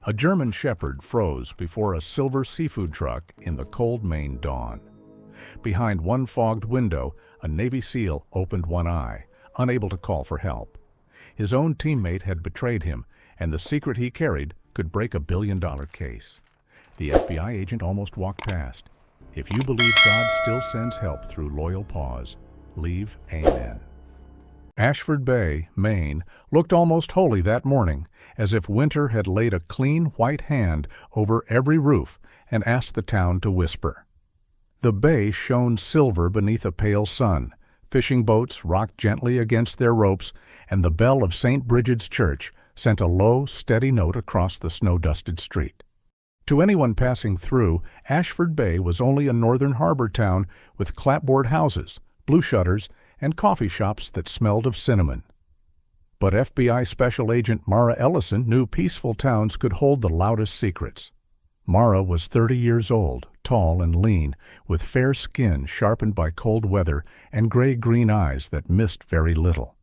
A German shepherd froze before a silver seafood truck in the cold Maine dawn. Behind one fogged window, a Navy SEAL opened one eye, unable to call for help. His own teammate had betrayed him, and the secret he carried could break a billion-dollar case. The FBI agent almost walked past. If you believe God still sends help through loyal paws, leave amen. Ashford Bay, Maine, looked almost holy that morning, as if winter had laid a clean white hand over every roof and asked the town to whisper. The bay shone silver beneath a pale sun, fishing boats rocked gently against their ropes, and the bell of St. Bridget's Church sent a low, steady note across the snow-dusted street. To anyone passing through, Ashford Bay was only a northern harbor town with clapboard houses, blue shutters, and coffee shops that smelled of cinnamon. But FBI Special Agent Mara Ellison knew peaceful towns could hold the loudest secrets. Mara was 30 years old, tall and lean, with fair skin sharpened by cold weather and gray-green eyes that missed very little.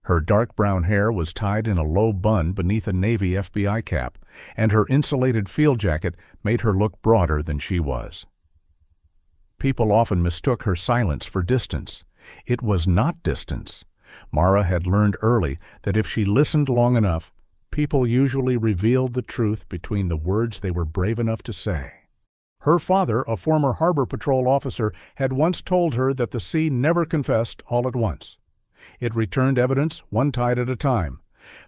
Her dark brown hair was tied in a low bun beneath a Navy FBI cap, and her insulated field jacket made her look broader than she was. People often mistook her silence for distance. It was not distance. Mara had learned early that if she listened long enough, people usually revealed the truth between the words they were brave enough to say. Her father, a former Harbor Patrol officer, had once told her that the sea never confessed all at once. It returned evidence one tide at a time.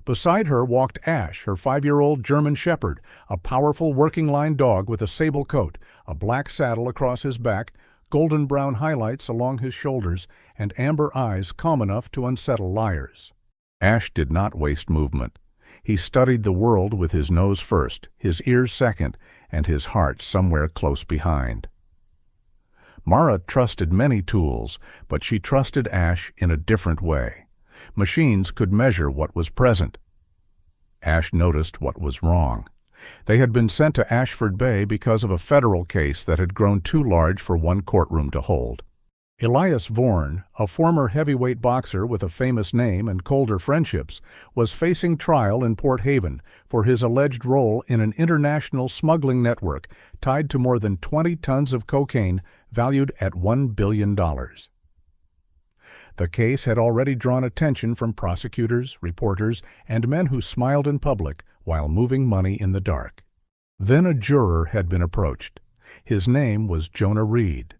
Beside her walked Ash, her 5-year-old German shepherd, a powerful working-line dog with a sable coat, a black saddle across his back, golden-brown highlights along his shoulders, and amber eyes calm enough to unsettle liars. Ash did not waste movement. He studied the world with his nose first, his ears second, and his heart somewhere close behind. Mara trusted many tools, but she trusted Ash in a different way. Machines could measure what was present. Ash noticed what was wrong. They had been sent to Ashford Bay because of a federal case that had grown too large for one courtroom to hold. Elias Vorn, a former heavyweight boxer with a famous name and colder friendships, was facing trial in Port Haven for his alleged role in an international smuggling network tied to more than 20 tons of cocaine valued at $1 billion. The case had already drawn attention from prosecutors, reporters, and men who smiled in public while moving money in the dark. Then a juror had been approached. His name was Jonah Reed.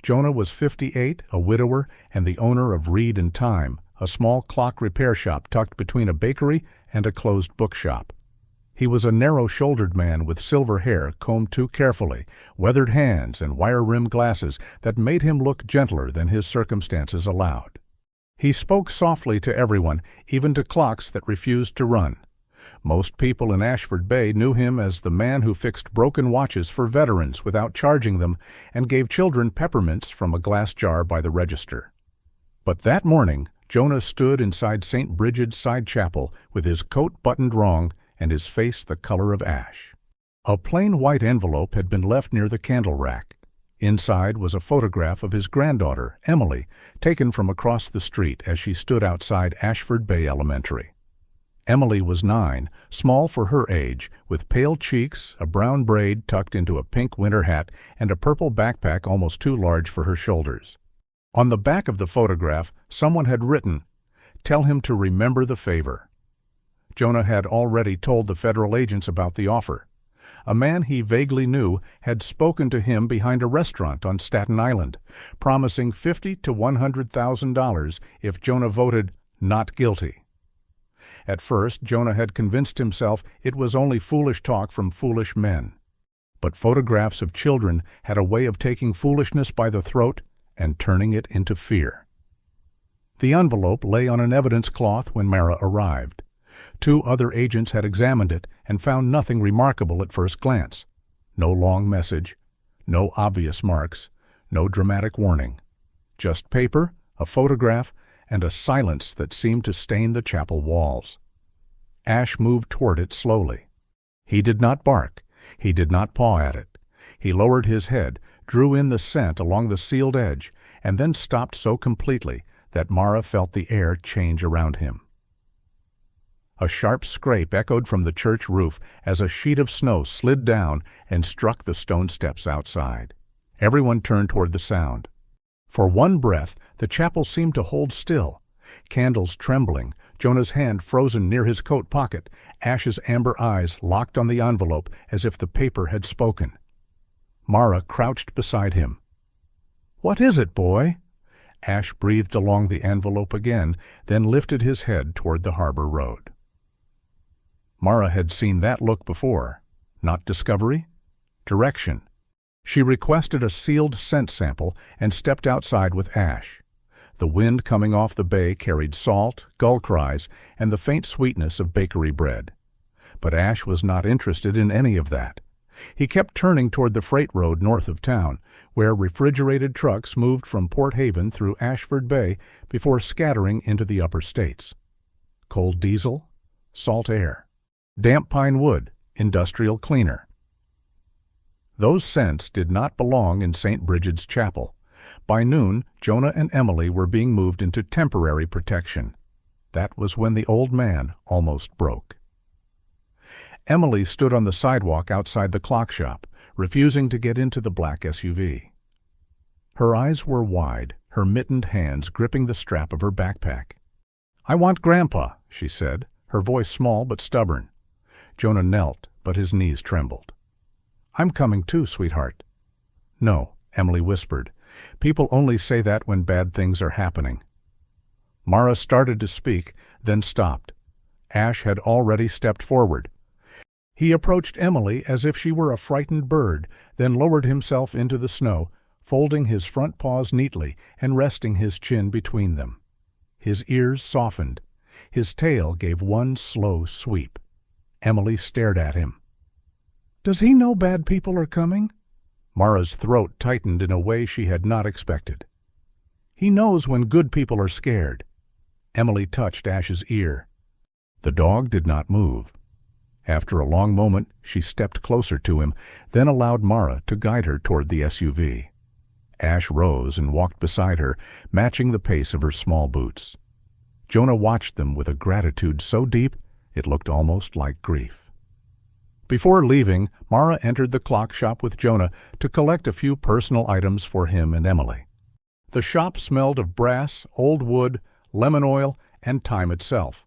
Jonah was 58, a widower, and the owner of Reed and Time, a small clock repair shop tucked between a bakery and a closed bookshop. He was a narrow-shouldered man with silver hair combed too carefully, weathered hands, and wire-rimmed glasses that made him look gentler than his circumstances allowed. He spoke softly to everyone, even to clocks that refused to run. Most people in Ashford Bay knew him as the man who fixed broken watches for veterans without charging them and gave children peppermints from a glass jar by the register. But that morning, Jonah stood inside St. Bridget's side chapel with his coat buttoned wrong and his face the color of ash. A plain white envelope had been left near the candle rack. Inside was a photograph of his granddaughter, Emily, taken from across the street as she stood outside Ashford Bay Elementary. Emily was 9, small for her age, with pale cheeks, a brown braid tucked into a pink winter hat, and a purple backpack almost too large for her shoulders. On the back of the photograph, someone had written, "Tell him to remember the favor." Jonah had already told the federal agents about the offer. A man he vaguely knew had spoken to him behind a restaurant on Staten Island, promising $50,000 to $100,000 if Jonah voted not guilty. At first, Jonah had convinced himself it was only foolish talk from foolish men. But photographs of children had a way of taking foolishness by the throat and turning it into fear. The envelope lay on an evidence cloth when Mara arrived. 2 other agents had examined it and found nothing remarkable at first glance. No long message, no obvious marks, no dramatic warning. Just paper, a photograph, and a silence that seemed to stain the chapel walls. Ash moved toward it slowly. He did not bark. He did not paw at it. He lowered his head, drew in the scent along the sealed edge, and then stopped so completely that Mara felt the air change around him. A sharp scrape echoed from the church roof as a sheet of snow slid down and struck the stone steps outside. Everyone turned toward the sound. For one breath, the chapel seemed to hold still. Candles trembling, Jonah's hand frozen near his coat pocket, Ash's amber eyes locked on the envelope as if the paper had spoken. Mara crouched beside him. "What is it, boy?" Ash breathed along the envelope again, then lifted his head toward the harbor road. Mara had seen that look before. Not discovery, direction. She requested a sealed scent sample and stepped outside with Ash. The wind coming off the bay carried salt, gull cries, and the faint sweetness of bakery bread. But Ash was not interested in any of that. He kept turning toward the freight road north of town, where refrigerated trucks moved from Port Haven through Ashford Bay before scattering into the upper states. Cold diesel, salt air, damp pine wood, industrial cleaner. Those scents did not belong in St. Bridget's Chapel. By noon, Jonah and Emily were being moved into temporary protection. That was when the old man almost broke. Emily stood on the sidewalk outside the clock shop, refusing to get into the black SUV. Her eyes were wide, her mittened hands gripping the strap of her backpack. "I want Grandpa," she said, her voice small but stubborn. Jonah knelt, but his knees trembled. "I'm coming too, sweetheart." "No," Emily whispered. "People only say that when bad things are happening." Mara started to speak, then stopped. Ash had already stepped forward. He approached Emily as if she were a frightened bird, then lowered himself into the snow, folding his front paws neatly and resting his chin between them. His ears softened. His tail gave one slow sweep. Emily stared at him. "Does he know bad people are coming?" Mara's throat tightened in a way she had not expected. "He knows when good people are scared." Emily touched Ash's ear. The dog did not move. After a long moment, she stepped closer to him, then allowed Mara to guide her toward the SUV. Ash rose and walked beside her, matching the pace of her small boots. Jonah watched them with a gratitude so deep it looked almost like grief. Before leaving, Mara entered the clock shop with Jonah to collect a few personal items for him and Emily. The shop smelled of brass, old wood, lemon oil, and time itself.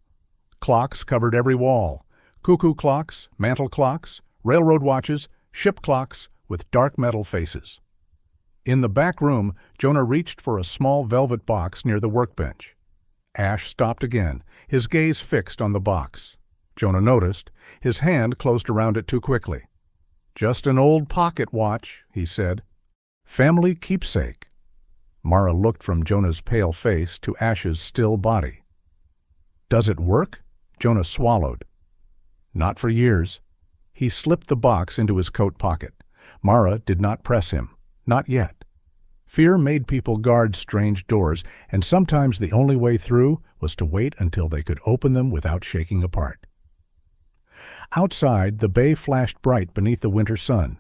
Clocks covered every wall. Cuckoo clocks, mantel clocks, railroad watches, ship clocks with dark metal faces. In the back room, Jonah reached for a small velvet box near the workbench. Ash stopped again, his gaze fixed on the box. Jonah noticed. His hand closed around it too quickly. "Just an old pocket watch," he said. "Family keepsake." Mara looked from Jonah's pale face to Ash's still body. "Does it work?" Jonah swallowed. "Not for years." He slipped the box into his coat pocket. Mara did not press him. Not yet. Fear made people guard strange doors, and sometimes the only way through was to wait until they could open them without shaking apart. Outside, the bay flashed bright beneath the winter sun.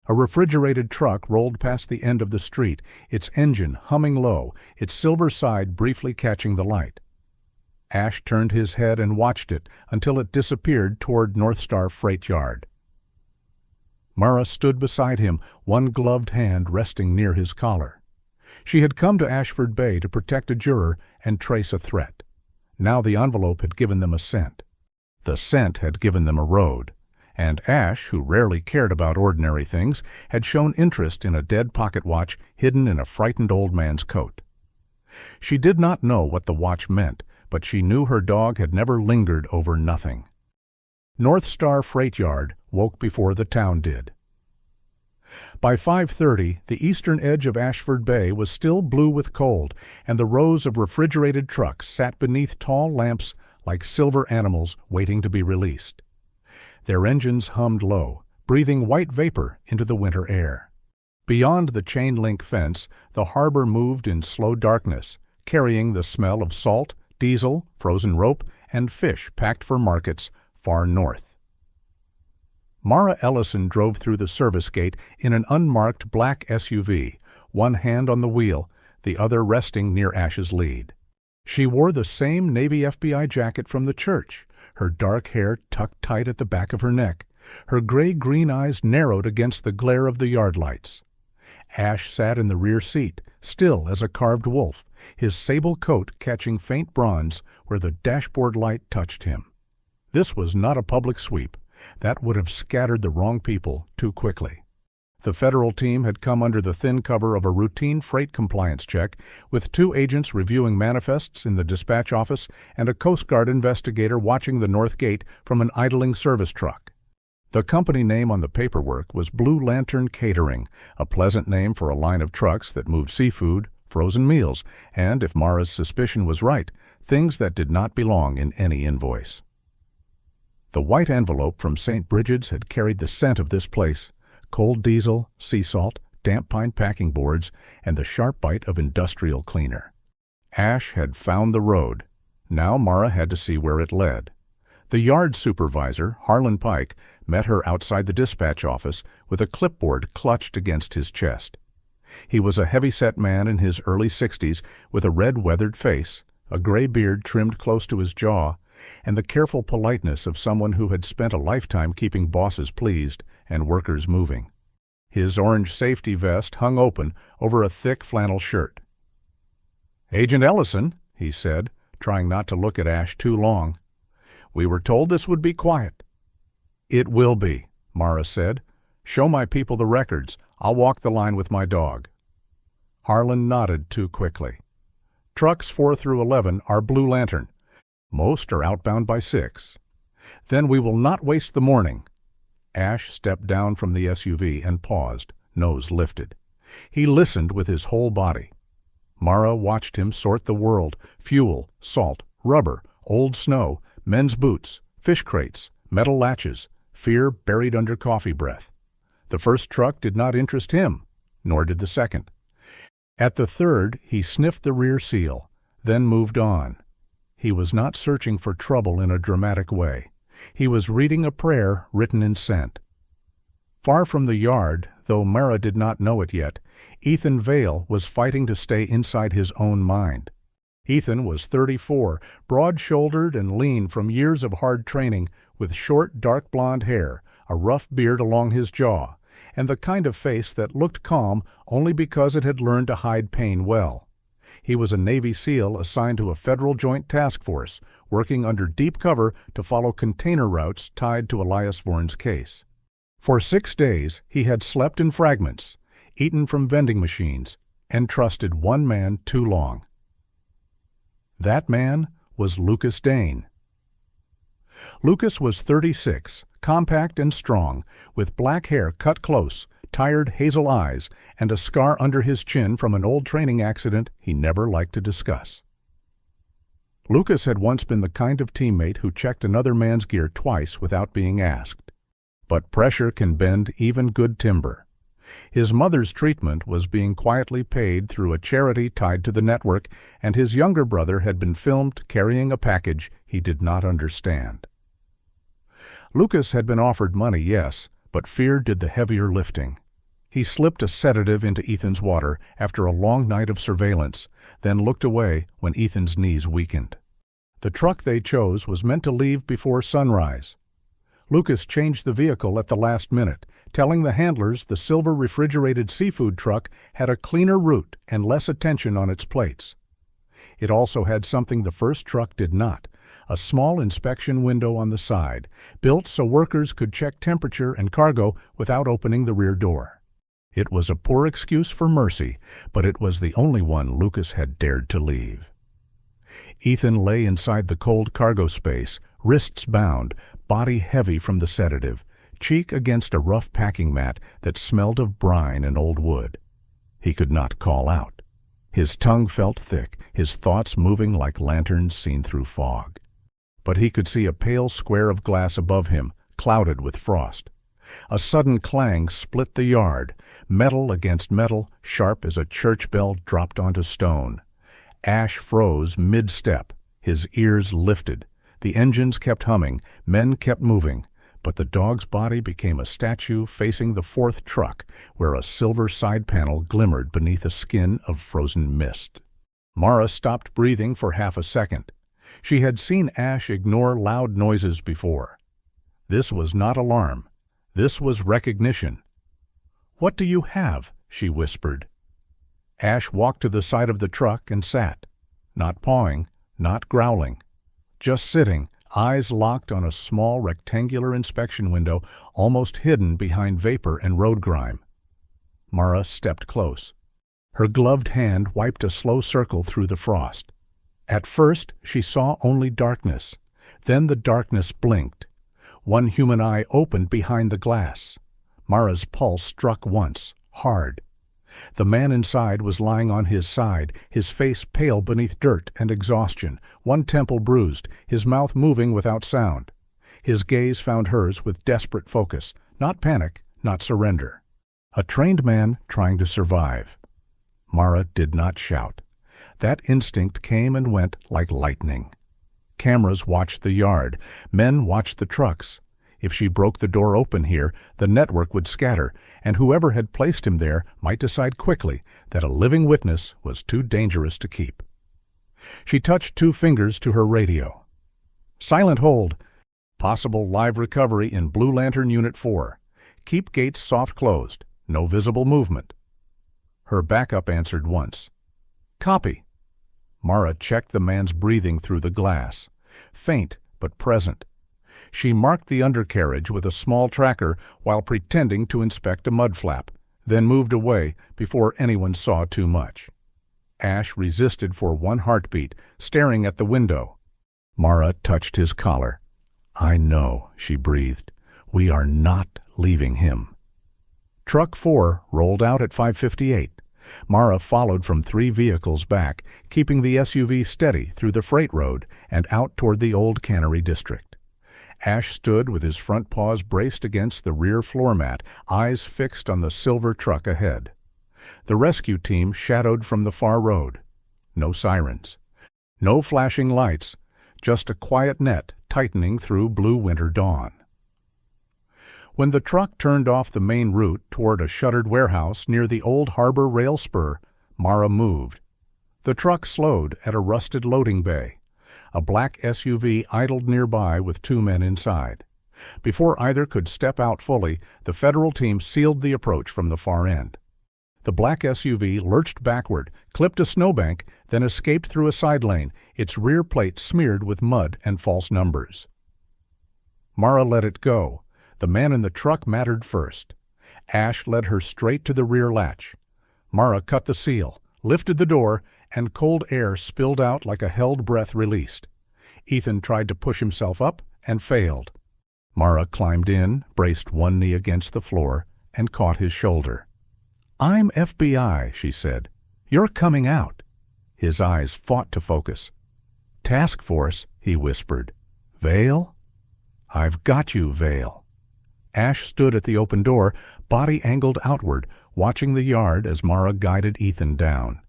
A refrigerated truck rolled past the end of the street, its engine humming low, its silver side briefly catching the light. Ash turned his head and watched it until it disappeared toward North Star Freight Yard. Mara stood beside him, one gloved hand resting near his collar. She had come to Ashford Bay to protect a juror and trace a threat. Now the envelope had given them a scent. The scent had given them a road. And Ash, who rarely cared about ordinary things, had shown interest in a dead pocket watch hidden in a frightened old man's coat. She did not know what the watch meant, but she knew her dog had never lingered over nothing. North Star Freight Yard woke before the town did. By 5:30, the eastern edge of Ashford Bay was still blue with cold, and the rows of refrigerated trucks sat beneath tall lamps like silver animals waiting to be released. Their engines hummed low, breathing white vapor into the winter air. Beyond the chain-link fence, the harbor moved in slow darkness, carrying the smell of salt, diesel, frozen rope, and fish packed for markets far north. Mara Ellison drove through the service gate in an unmarked black SUV, one hand on the wheel, the other resting near Ash's lead. She wore the same Navy FBI jacket from the church, her dark hair tucked tight at the back of her neck, her gray-green eyes narrowed against the glare of the yard lights. Ash sat in the rear seat, still as a carved wolf, his sable coat catching faint bronze where the dashboard light touched him. This was not a public sweep. That would have scattered the wrong people too quickly. The federal team had come under the thin cover of a routine freight compliance check, with 2 agents reviewing manifests in the dispatch office and a Coast Guard investigator watching the north gate from an idling service truck. The company name on the paperwork was Blue Lantern Catering, a pleasant name for a line of trucks that moved seafood, frozen meals, and, if Mara's suspicion was right, things that did not belong in any invoice. The white envelope from St. Bridget's had carried the scent of this place: cold diesel, sea salt, damp pine packing boards, and the sharp bite of industrial cleaner. Ash had found the road. Now Mara had to see where it led. The yard supervisor, Harlan Pike, met her outside the dispatch office with a clipboard clutched against his chest. He was a heavy-set man in his early 60s with a red, weathered face, a gray beard trimmed close to his jaw, and the careful politeness of someone who had spent a lifetime keeping bosses pleased and workers moving. His orange safety vest hung open over a thick flannel shirt. "Agent Ellison," he said, trying not to look at Ash too long. "We were told this would be quiet." "It will be," Mara said. "Show my people the records. I'll walk the line with my dog." Harlan nodded too quickly. "Trucks 4 through 11 are Blue Lantern. Most are outbound by 6. Then we will not waste the morning." Ash stepped down from the SUV and paused, nose lifted. He listened with his whole body. Mara watched him sort the world: fuel, salt, rubber, old snow, men's boots, fish crates, metal latches, fear buried under coffee breath. The first truck did not interest him, nor did the second. At the third, he sniffed the rear seal, then moved on. He was not searching for trouble in a dramatic way. He was reading a prayer written in scent. Far from the yard, though Mara did not know it yet, Ethan Vale was fighting to stay inside his own mind. Ethan was 34, broad-shouldered and lean from years of hard training, with short, dark blonde hair, a rough beard along his jaw, and the kind of face that looked calm only because it had learned to hide pain well. He was a Navy SEAL assigned to a federal joint task force, working under deep cover to follow container routes tied to Elias Vorn's case. For 6 days he had slept in fragments, eaten from vending machines, and trusted one man too long. That man was Lucas Dane. Lucas was 36, compact and strong, with black hair cut close, tired hazel eyes, and a scar under his chin from an old training accident he never liked to discuss. Lucas had once been the kind of teammate who checked another man's gear twice without being asked. But pressure can bend even good timber. His mother's treatment was being quietly paid through a charity tied to the network, and his younger brother had been filmed carrying a package he did not understand. Lucas had been offered money, yes, but fear did the heavier lifting. He slipped a sedative into Ethan's water after a long night of surveillance, then looked away when Ethan's knees weakened. The truck they chose was meant to leave before sunrise. Lucas changed the vehicle at the last minute, telling the handlers the silver refrigerated seafood truck had a cleaner route and less attention on its plates. It also had something the first truck did not: a small inspection window on the side, built so workers could check temperature and cargo without opening the rear door. It was a poor excuse for mercy, but it was the only one Lucas had dared to leave. Ethan lay inside the cold cargo space, wrists bound, body heavy from the sedative, cheek against a rough packing mat that smelled of brine and old wood. He could not call out. His tongue felt thick, his thoughts moving like lanterns seen through fog. But he could see a pale square of glass above him, clouded with frost. A sudden clang split the yard, metal against metal, sharp as a church bell dropped onto stone. Ash froze mid-step, his ears lifted. The engines kept humming, men kept moving, but the dog's body became a statue facing the fourth truck, where a silver side panel glimmered beneath a skin of frozen mist. Mara stopped breathing for half a second. She had seen Ash ignore loud noises before. This was not alarm. This was recognition. "What do you have?" she whispered. Ash walked to the side of the truck and sat, not pawing, not growling, just sitting, eyes locked on a small rectangular inspection window almost hidden behind vapor and road grime. Mara stepped close. Her gloved hand wiped a slow circle through the frost. At first, she saw only darkness. Then the darkness blinked. One human eye opened behind the glass. Mara's pulse struck once, hard. The man inside was lying on his side, his face pale beneath dirt and exhaustion, one temple bruised, his mouth moving without sound. His gaze found hers with desperate focus, not panic, not surrender. A trained man trying to survive. Mara did not shout. That instinct came and went like lightning. Cameras watched the yard. Men watched the trucks. If she broke the door open here, the network would scatter, and whoever had placed him there might decide quickly that a living witness was too dangerous to keep. She touched 2 fingers to her radio. "Silent hold. Possible live recovery in Blue Lantern Unit 4. Keep gates soft closed. No visible movement." Her backup answered once. "Copy." Mara checked the man's breathing through the glass. Faint, but present. She marked the undercarriage with a small tracker while pretending to inspect a mud flap, then moved away before anyone saw too much. Ash resisted for 1 heartbeat, staring at the window. Mara touched his collar. "I know," she breathed. "We are not leaving him." Truck 4 rolled out at 5:58. Mara followed from 3 vehicles back, keeping the SUV steady through the freight road and out toward the old cannery district. Ash stood with his front paws braced against the rear floor mat, eyes fixed on the silver truck ahead. The rescue team shadowed from the far road. No sirens. No flashing lights. Just a quiet net tightening through blue winter dawn. When the truck turned off the main route toward a shuttered warehouse near the old harbor rail spur, Mara moved. The truck slowed at a rusted loading bay. A black SUV idled nearby with 2 men inside. Before either could step out fully, the federal team sealed the approach from the far end. The black SUV lurched backward, clipped a snowbank, then escaped through a side lane, its rear plate smeared with mud and false numbers. Mara let it go. The man in the truck mattered first. Ash led her straight to the rear latch. Mara cut the seal, lifted the door, and cold air spilled out like a held breath released. Ethan tried to push himself up and failed. Mara climbed in, braced one knee against the floor, and caught his shoulder. "I'm FBI," she said. "You're coming out." His eyes fought to focus. "Task Force," he whispered. "Vale?" "I've got you, Vale." Ash stood at the open door, body angled outward, watching the yard as Mara guided Ethan down.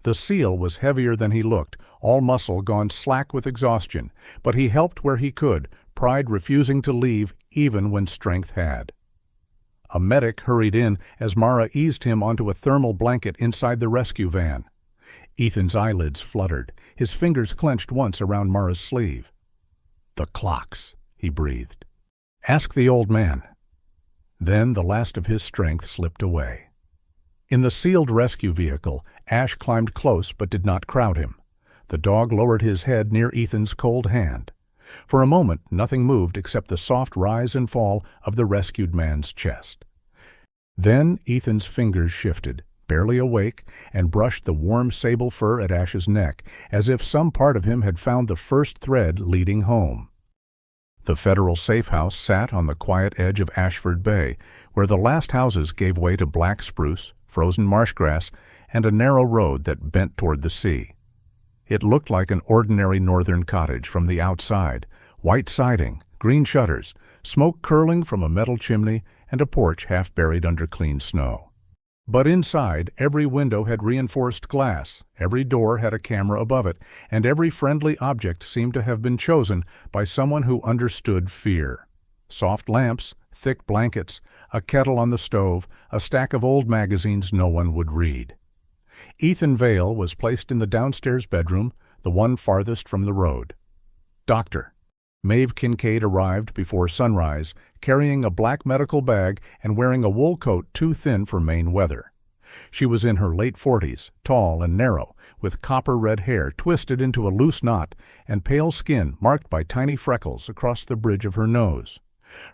The seal was heavier than he looked, all muscle gone slack with exhaustion, but he helped where he could, pride refusing to leave even when strength had. A medic hurried in as Mara eased him onto a thermal blanket inside the rescue van. Ethan's eyelids fluttered, his fingers clenched once around Mara's sleeve. "The clocks," he breathed. "Ask the old man." Then the last of his strength slipped away. In the sealed rescue vehicle, Ash climbed close but did not crowd him. The dog lowered his head near Ethan's cold hand. For a moment, nothing moved except the soft rise and fall of the rescued man's chest. Then Ethan's fingers shifted, barely awake, and brushed the warm sable fur at Ash's neck, as if some part of him had found the first thread leading home. The federal safe house sat on the quiet edge of Ashford Bay, where the last houses gave way to black spruce, frozen marsh grass, and a narrow road that bent toward the sea. It looked like an ordinary northern cottage from the outside, white siding, green shutters, smoke curling from a metal chimney, and a porch half buried under clean snow. But inside, every window had reinforced glass, every door had a camera above it, and every friendly object seemed to have been chosen by someone who understood fear. Soft lamps, thick blankets, a kettle on the stove, a stack of old magazines no one would read. Ethan Vale was placed in the downstairs bedroom, the one farthest from the road. Doctor. Maeve Kincaid arrived before sunrise, carrying a black medical bag and wearing a wool coat too thin for Maine weather. She was in her late 40s, tall and narrow, with copper-red hair twisted into a loose knot and pale skin marked by tiny freckles across the bridge of her nose.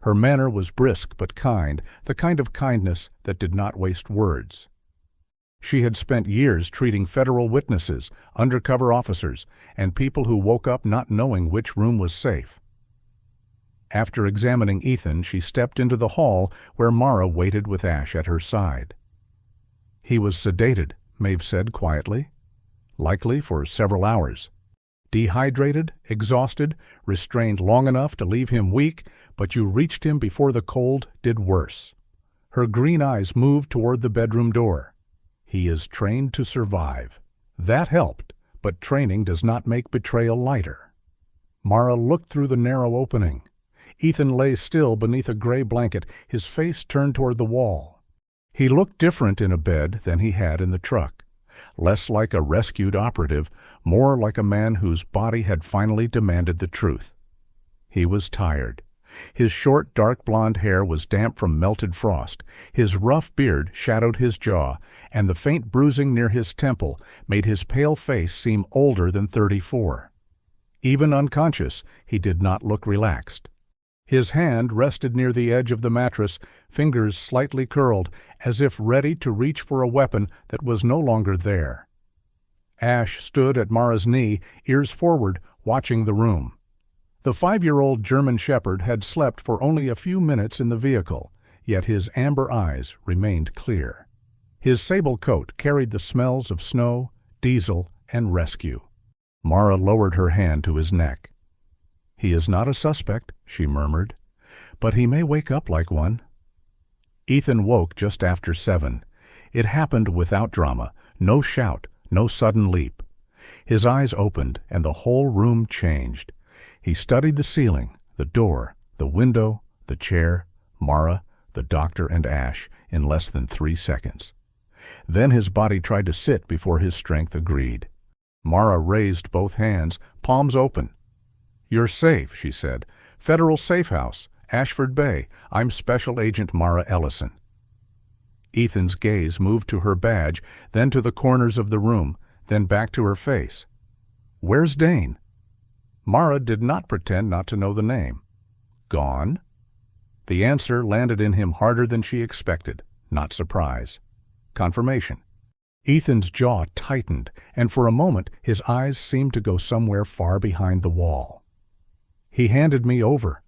Her manner was brisk but kind, the kind of kindness that did not waste words. She had spent years treating federal witnesses, undercover officers, and people who woke up not knowing which room was safe. After examining Ethan, she stepped into the hall where Mara waited with Ash at her side. He was sedated, Maeve said quietly. Likely for several hours. Dehydrated, exhausted, restrained long enough to leave him weak, but you reached him before the cold did worse. Her green eyes moved toward the bedroom door. He is trained to survive. That helped, but training does not make betrayal lighter. Mara looked through the narrow opening. Ethan lay still beneath a gray blanket, his face turned toward the wall. He looked different in a bed than he had in the truck. Less like a rescued operative, more like a man whose body had finally demanded the truth. He was tired. His short, dark blonde hair was damp from melted frost. His rough beard shadowed his jaw, and the faint bruising near his temple made his pale face seem older than 34. Even unconscious, he did not look relaxed. His hand rested near the edge of the mattress, fingers slightly curled, as if ready to reach for a weapon that was no longer there. Ash stood at Mara's knee, ears forward, watching the room. The 5-year-old German shepherd had slept for only a few minutes in the vehicle, yet his amber eyes remained clear. His sable coat carried the smells of snow, diesel, and rescue. Mara lowered her hand to his neck. "He is not a suspect," she murmured, "but he may wake up like one." Ethan woke just after 7. It happened without drama, no shout, no sudden leap. His eyes opened, and the whole room changed. He studied the ceiling, the door, the window, the chair, Mara, the doctor, and Ash in less than 3 seconds. Then his body tried to sit before his strength agreed. Mara raised both hands, palms open. "You're safe," she said. "Federal Safe House, Ashford Bay. I'm Special Agent Mara Ellison." Ethan's gaze moved to her badge, then to the corners of the room, then back to her face. "Where's Dane?" Mara did not pretend not to know the name. "Gone?" The answer landed in him harder than she expected, not surprise. Confirmation. Ethan's jaw tightened, and for a moment his eyes seemed to go somewhere far behind the wall. "He handed me over."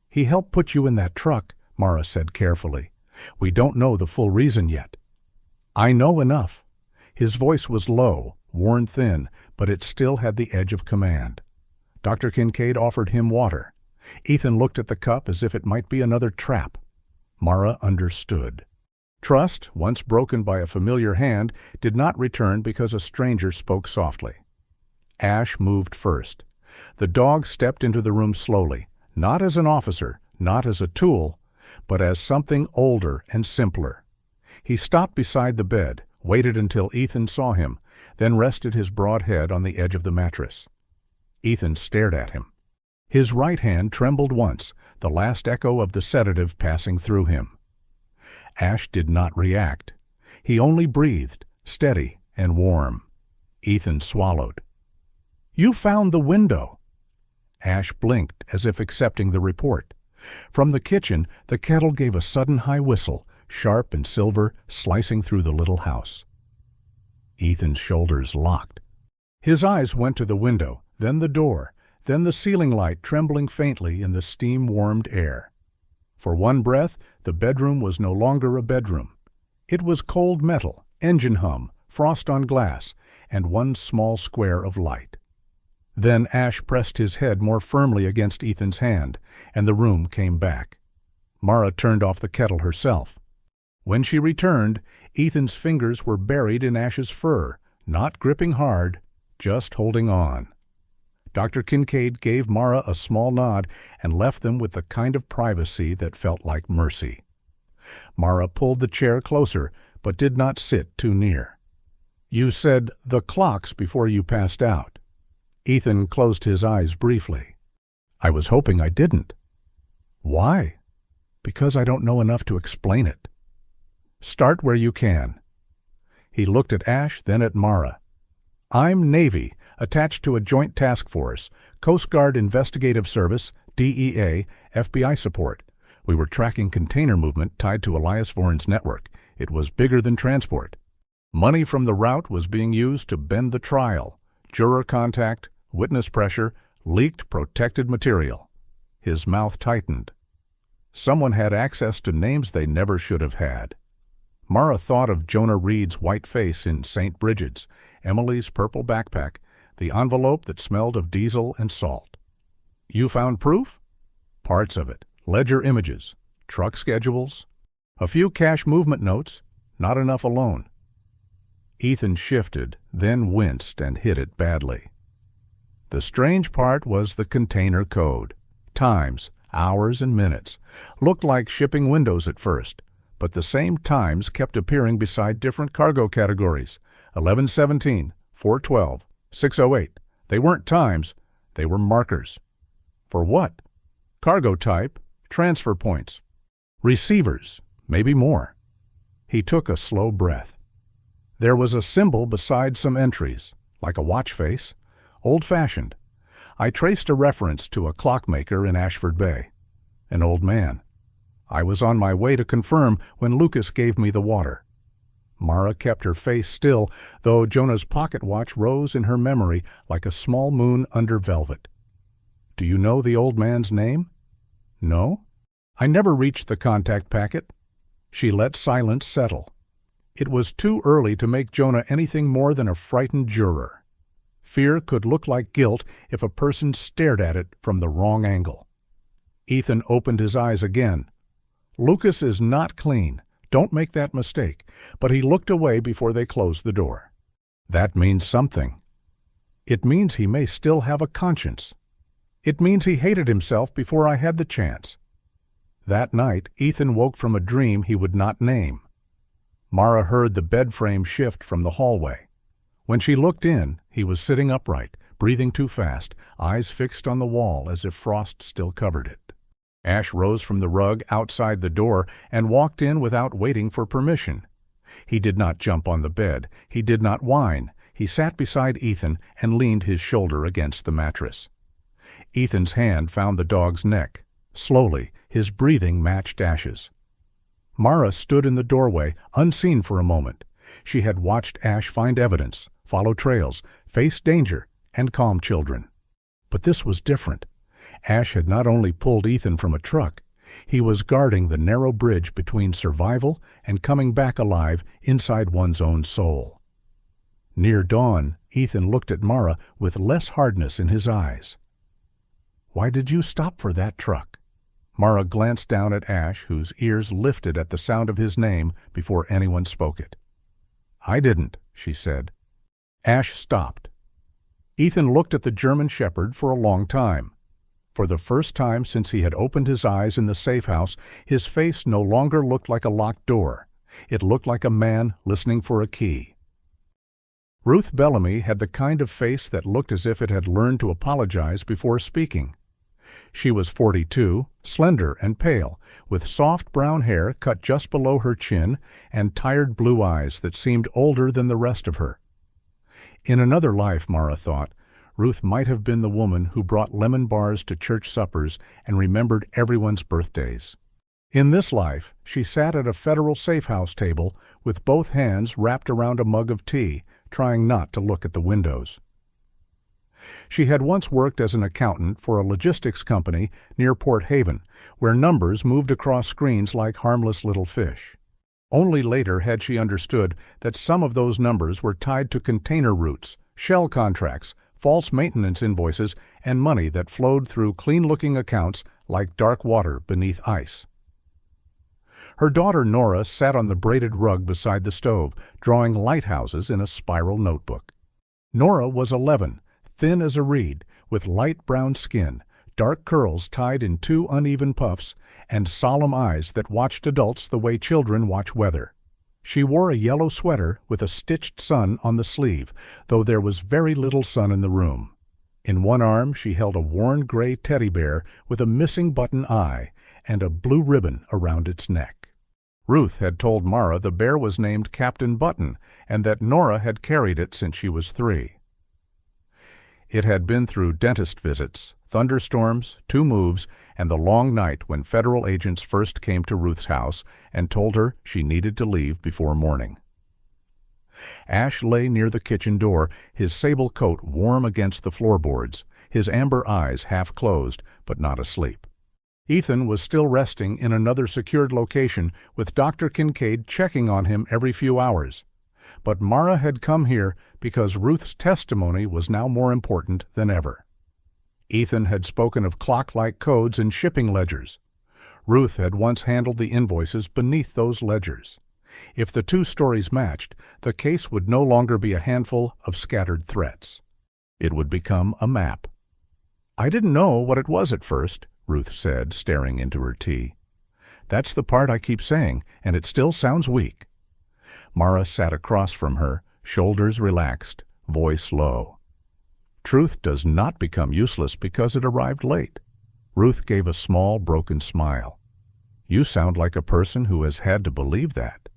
"He helped put you in that truck," Mara said carefully. "We don't know the full reason yet." "I know enough." His voice was low, worn thin, but it still had the edge of command. Dr. Kincaid offered him water. Ethan looked at the cup as if it might be another trap. Mara understood. Trust, once broken by a familiar hand, did not return because a stranger spoke softly. Ash moved first. The dog stepped into the room slowly, not as an officer, not as a tool, but as something older and simpler. He stopped beside the bed, waited until Ethan saw him, then rested his broad head on the edge of the mattress. Ethan stared at him. His right hand trembled once, the last echo of the sedative passing through him. Ash did not react. He only breathed, steady and warm. Ethan swallowed. "You found the window." Ash blinked as if accepting the report. From the kitchen, the kettle gave a sudden high whistle, sharp and silver, slicing through the little house. Ethan's shoulders locked. His eyes went to the window, then the door, then the ceiling light trembling faintly in the steam-warmed air. For one breath, the bedroom was no longer a bedroom. It was cold metal, engine hum, frost on glass, and one small square of light. Then Ash pressed his head more firmly against Ethan's hand, and the room came back. Mara turned off the kettle herself. When she returned, Ethan's fingers were buried in Ash's fur, not gripping hard, just holding on. Dr. Kincaid gave Mara a small nod and left them with the kind of privacy that felt like mercy. Mara pulled the chair closer, but did not sit too near. You said the clocks before you passed out. Ethan closed his eyes briefly. I was hoping I didn't. Why? Because I don't know enough to explain it. Start where you can. He looked at Ash, then at Mara. I'm Navy, attached to a joint task force, Coast Guard Investigative Service, DEA, FBI support. We were tracking container movement tied to Elias Vorn's network. It was bigger than transport. Money from the route was being used to bend the trial. Juror contact, witness pressure, leaked protected material. His mouth tightened. Someone had access to names they never should have had. Mara thought of Jonah Reed's white face in St. Bridget's, Emily's purple backpack, the envelope that smelled of diesel and salt. You found proof? Parts of it. Ledger images, truck schedules, a few cash movement notes, not enough alone. Ethan shifted, then winced and hit it badly. The strange part was the container code. Times, hours and minutes. Looked like shipping windows at first, but the same times kept appearing beside different cargo categories. 1117, 412, 608. They weren't times, they were markers. For what? Cargo type, transfer points, receivers, maybe more. He took a slow breath. There was a symbol beside some entries, like a watch face, old-fashioned. I traced a reference to a clockmaker in Ashford Bay. An old man. I was on my way to confirm when Lucas gave me the water. Mara kept her face still, though Jonah's pocket watch rose in her memory like a small moon under velvet. Do you know the old man's name? No? I never reached the contact packet. She let silence settle. It was too early to make Jonah anything more than a frightened juror. Fear could look like guilt if a person stared at it from the wrong angle. Ethan opened his eyes again. Lucas is not clean. Don't make that mistake. But he looked away before they closed the door. That means something. It means he may still have a conscience. It means he hated himself before I had the chance. That night, Ethan woke from a dream he would not name. Mara heard the bed frame shift from the hallway. When she looked in, he was sitting upright, breathing too fast, eyes fixed on the wall as if frost still covered it. Ash rose from the rug outside the door and walked in without waiting for permission. He did not jump on the bed. He did not whine. He sat beside Ethan and leaned his shoulder against the mattress. Ethan's hand found the dog's neck. Slowly, his breathing matched Ash's. Mara stood in the doorway, unseen for a moment. She had watched Ash find evidence, follow trails, face danger, and calm children. But this was different. Ash had not only pulled Ethan from a truck, he was guarding the narrow bridge between survival and coming back alive inside one's own soul. Near dawn, Ethan looked at Mara with less hardness in his eyes. Why did you stop for that truck? Mara glanced down at Ash, whose ears lifted at the sound of his name before anyone spoke it. I didn't, she said. Ash stopped. Ethan looked at the German shepherd for a long time. For the first time since he had opened his eyes in the safe house, his face no longer looked like a locked door. It looked like a man listening for a key. Ruth Bellamy had the kind of face that looked as if it had learned to apologize before speaking. She was 42, slender and pale, with soft brown hair cut just below her chin and tired blue eyes that seemed older than the rest of her. In another life, Mara thought, Ruth might have been the woman who brought lemon bars to church suppers and remembered everyone's birthdays. In this life, she sat at a federal safe-house table with both hands wrapped around a mug of tea, trying not to look at the windows. She had once worked as an accountant for a logistics company near Port Haven, where numbers moved across screens like harmless little fish. Only later had she understood that some of those numbers were tied to container routes, shell contracts, false maintenance invoices, and money that flowed through clean-looking accounts like dark water beneath ice. Her daughter Nora sat on the braided rug beside the stove, drawing lighthouses in a spiral notebook. Nora was 11, thin as a reed, with light brown skin, dark curls tied in 2 uneven puffs, and solemn eyes that watched adults the way children watch weather. She wore a yellow sweater with a stitched sun on the sleeve, though there was very little sun in the room. In one arm she held a worn gray teddy bear with a missing button eye and a blue ribbon around its neck. Ruth had told Mara the bear was named Captain Button and that Nora had carried it since she was 3. It had been through dentist visits, thunderstorms, 2 moves, and the long night when federal agents first came to Ruth's house and told her she needed to leave before morning. Ash lay near the kitchen door, his sable coat warm against the floorboards, his amber eyes half closed but not asleep. Ethan was still resting in another secured location with Dr. Kincaid checking on him every few hours. But Mara had come here because Ruth's testimony was now more important than ever. Ethan had spoken of clock-like codes and shipping ledgers. Ruth had once handled the invoices beneath those ledgers. If the 2 stories matched, the case would no longer be a handful of scattered threats. It would become a map. "I didn't know what it was at first," Ruth said, staring into her tea. "That's the part I keep saying, and it still sounds weak." Mara sat across from her, shoulders relaxed, voice low. "Truth does not become useless because it arrived late." Ruth gave a small, broken smile. "You sound like a person who has had to believe that."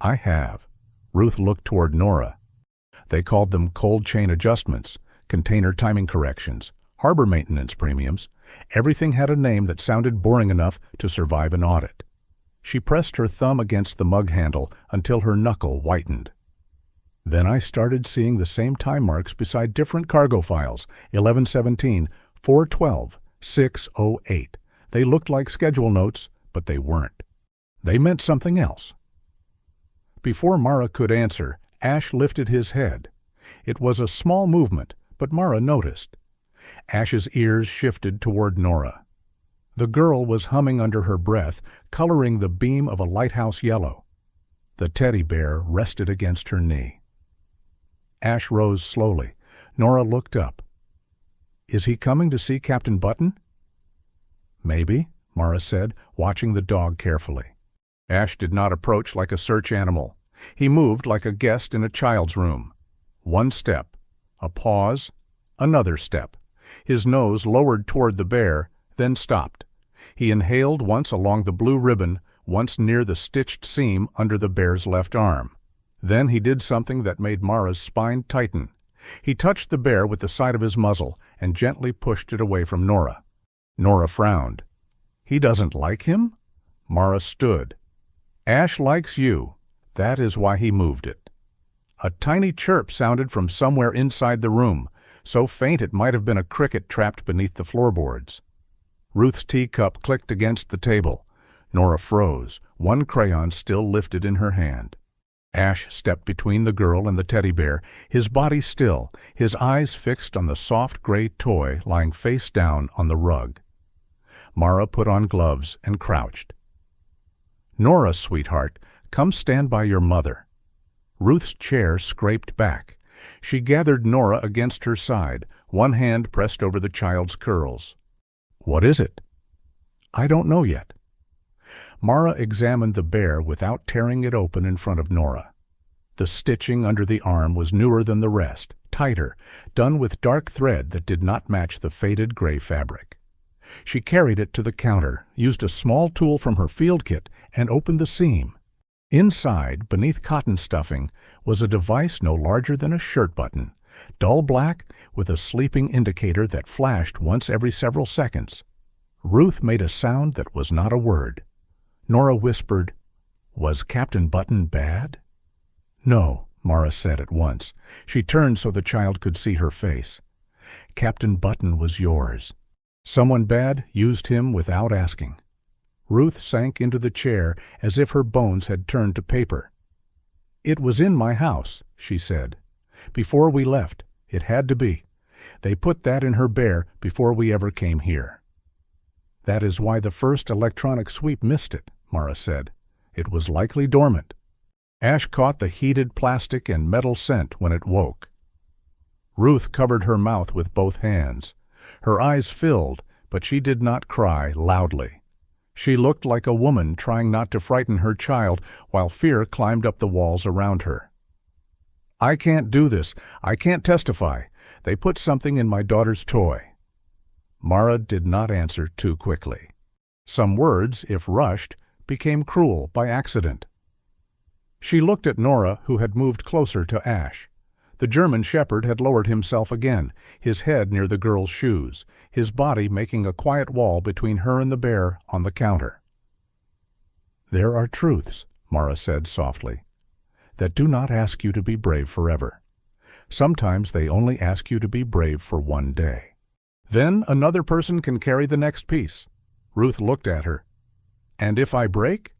"I have." Ruth looked toward Nora. "They called them cold chain adjustments, container timing corrections, harbor maintenance premiums. Everything had a name that sounded boring enough to survive an audit." She pressed her thumb against the mug handle until her knuckle whitened. "Then I started seeing the same time marks beside different cargo files, 1117, 412, 608. They looked like schedule notes, but they weren't. They meant something else." Before Mara could answer, Ash lifted his head. It was a small movement, but Mara noticed. Ash's ears shifted toward Nora. The girl was humming under her breath, coloring the beam of a lighthouse yellow. The teddy bear rested against her knee. Ash rose slowly. Nora looked up. "Is he coming to see Captain Button?" "Maybe," Mara said, watching the dog carefully. Ash did not approach like a search animal. He moved like a guest in a child's room. 1 step, a pause, another step. His nose lowered toward the bear, then stopped. He inhaled once along the blue ribbon, once near the stitched seam under the bear's left arm. Then he did something that made Mara's spine tighten. He touched the bear with the side of his muzzle and gently pushed it away from Nora. Nora frowned. "He doesn't like him?" Mara stood. "Ash likes you. That is why he moved it." A tiny chirp sounded from somewhere inside the room, so faint it might have been a cricket trapped beneath the floorboards. Ruth's teacup clicked against the table. Nora froze, one crayon still lifted in her hand. Ash stepped between the girl and the teddy bear, his body still, his eyes fixed on the soft gray toy lying face down on the rug. Mara put on gloves and crouched. "Nora, sweetheart, come stand by your mother." Ruth's chair scraped back. She gathered Nora against her side, one hand pressed over the child's curls. "What is it?" "I don't know yet." Mara examined the bear without tearing it open in front of Nora. The stitching under the arm was newer than the rest, tighter, done with dark thread that did not match the faded gray fabric. She carried it to the counter, used a small tool from her field kit, and opened the seam. Inside, beneath cotton stuffing, was a device no larger than a shirt button, dull black with a sleeping indicator that flashed once every several seconds. Ruth made a sound that was not a word. Nora whispered, "Was Captain Button bad?" "No," Mara said at once. She turned so the child could see her face. "Captain Button was yours. Someone bad used him without asking." Ruth sank into the chair as if her bones had turned to paper. "It was in my house," she said. "Before we left. It had to be. They put that in her bear before we ever came here." "That is why the first electronic sweep missed it," Mara said. "It was likely dormant." Ash caught the heated plastic and metal scent when it woke. Ruth covered her mouth with both hands. Her eyes filled, but she did not cry loudly. She looked like a woman trying not to frighten her child while fear climbed up the walls around her. "I can't do this. I can't testify. They put something in my daughter's toy." Mara did not answer too quickly. Some words, if rushed, became cruel by accident. She looked at Nora, who had moved closer to Ash. The German shepherd had lowered himself again, his head near the girl's shoes, his body making a quiet wall between her and the bear on the counter. "There are truths," Mara said softly, "that do not ask you to be brave forever. Sometimes they only ask you to be brave for one day. Then another person can carry the next piece." Ruth looked at her. "And if I break?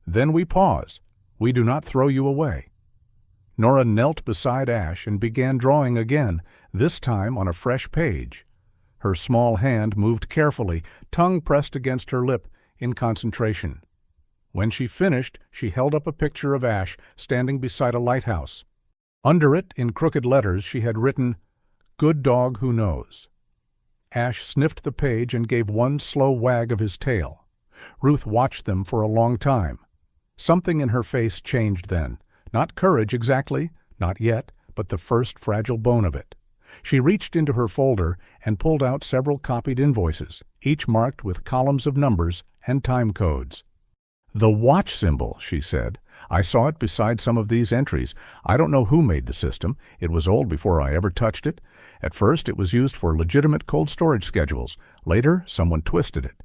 Then we pause. We do not throw you away." Nora knelt beside Ash and began drawing again, this time on a fresh page. Her small hand moved carefully, tongue pressed against her lip, in concentration. When she finished, she held up a picture of Ash standing beside a lighthouse. Under it, in crooked letters, she had written, "Good dog who knows." Ash sniffed the page and gave one slow wag of his tail. Ruth watched them for a long time. Something in her face changed then. Not courage exactly, not yet, but the first fragile bone of it. She reached into her folder and pulled out several copied invoices, each marked with columns of numbers and time codes. "The watch symbol," she said. "I saw it beside some of these entries. I don't know who made the system. It was old before I ever touched it. At first it was used for legitimate cold storage schedules. Later, someone twisted it."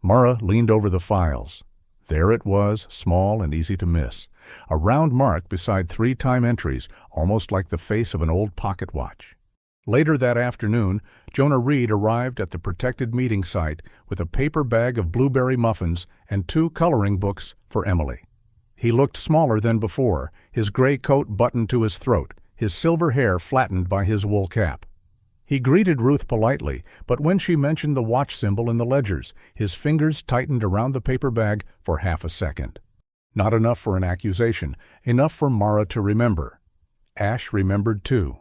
Mara leaned over the files. There it was, small and easy to miss. A round mark beside 3 time entries, almost like the face of an old pocket watch. Later that afternoon, Jonah Reed arrived at the protected meeting site with a paper bag of blueberry muffins and 2 coloring books for Emily. He looked smaller than before, his gray coat buttoned to his throat, his silver hair flattened by his wool cap. He greeted Ruth politely, but when she mentioned the watch symbol in the ledgers, his fingers tightened around the paper bag for half a second. Not enough for an accusation, enough for Mara to remember. Ash remembered too.